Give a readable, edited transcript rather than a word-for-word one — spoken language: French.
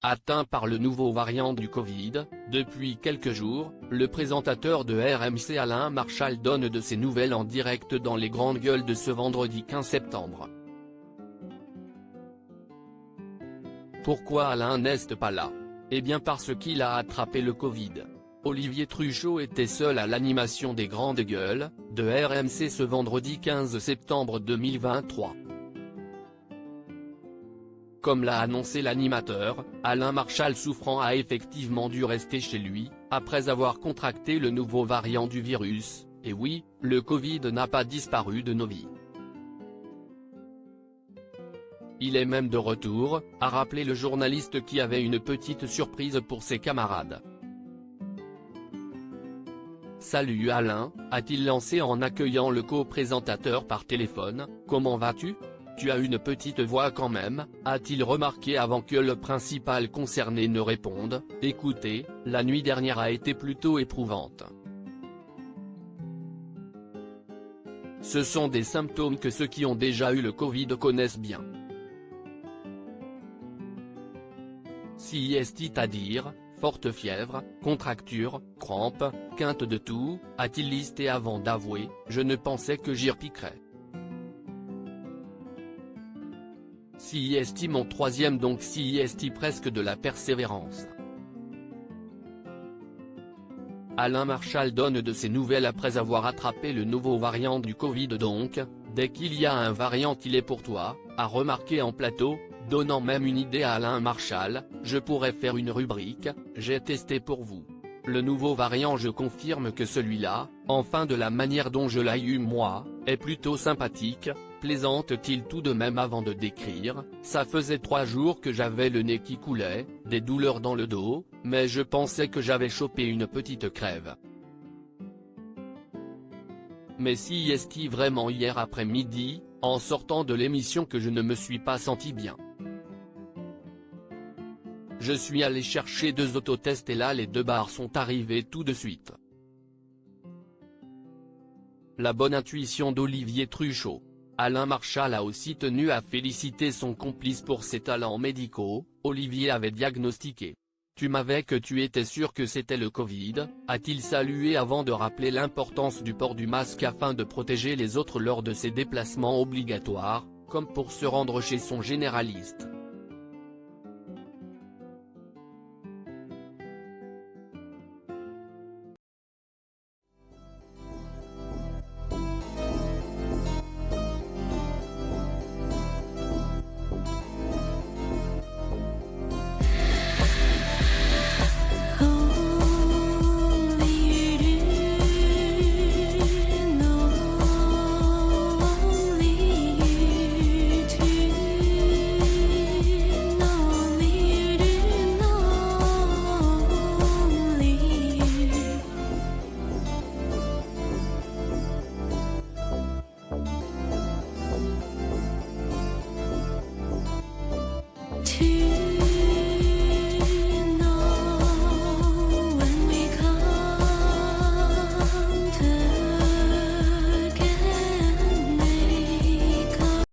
atteint par le nouveau variant du Covid. Depuis quelques jours, le présentateur de RMC Alain Marchal donne de ses nouvelles en direct dans les grandes gueules de ce vendredi 15 septembre. Pourquoi Alain n'est pas là? Eh bien parce qu'il a attrapé le Covid. Olivier Truchot était seul à l'animation des grandes gueules de RMC ce vendredi 15 septembre 2023. Comme l'a annoncé l'animateur, Alain Marchal souffrant a effectivement dû rester chez lui, après avoir contracté le nouveau variant du virus. Et oui, le Covid n'a pas disparu de nos vies. Il est même de retour, a rappelé le journaliste qui avait une petite surprise pour ses camarades. Salut Alain, a-t-il lancé en accueillant le co-présentateur par téléphone, comment vas-tu? Tu as une petite voix quand même, a-t-il remarqué avant que le principal concerné ne réponde. Écoutez, la nuit dernière a été plutôt éprouvante. Ce sont des symptômes que ceux qui ont déjà eu le Covid connaissent bien. C'est-à-dire, forte fièvre, contracture, crampes, quinte de toux, a-t-il listé avant d'avouer, je ne pensais que j'y repiquerais. C'est mon troisième donc c'est presque de la persévérance. Alain Marchal donne de ses nouvelles après avoir attrapé le nouveau variant du Covid donc, dès qu'il y a un variant il est pour toi, a remarqué en plateau, donnant même une idée à Alain Marchal, je pourrais faire une rubrique, j'ai testé pour vous. Le nouveau variant je confirme que celui-là, enfin de la manière dont je l'ai eu moi, est plutôt sympathique, plaisante-t-il tout de même avant de décrire, ça faisait 3 jours que j'avais le nez qui coulait, des douleurs dans le dos, mais je pensais que j'avais chopé une petite crève. Mais si est-il vraiment hier après-midi, en sortant de l'émission que je ne me suis pas senti bien. Je suis allé chercher 2 autotests et là les 2 barres sont arrivées tout de suite. La bonne intuition d'Olivier Truchot. Alain Marchal a aussi tenu à féliciter son complice pour ses talents médicaux. Olivier avait diagnostiqué. Tu m'avais que tu étais sûr que c'était le Covid, a-t-il salué avant de rappeler l'importance du port du masque afin de protéger les autres lors de ses déplacements obligatoires, comme pour se rendre chez son généraliste. To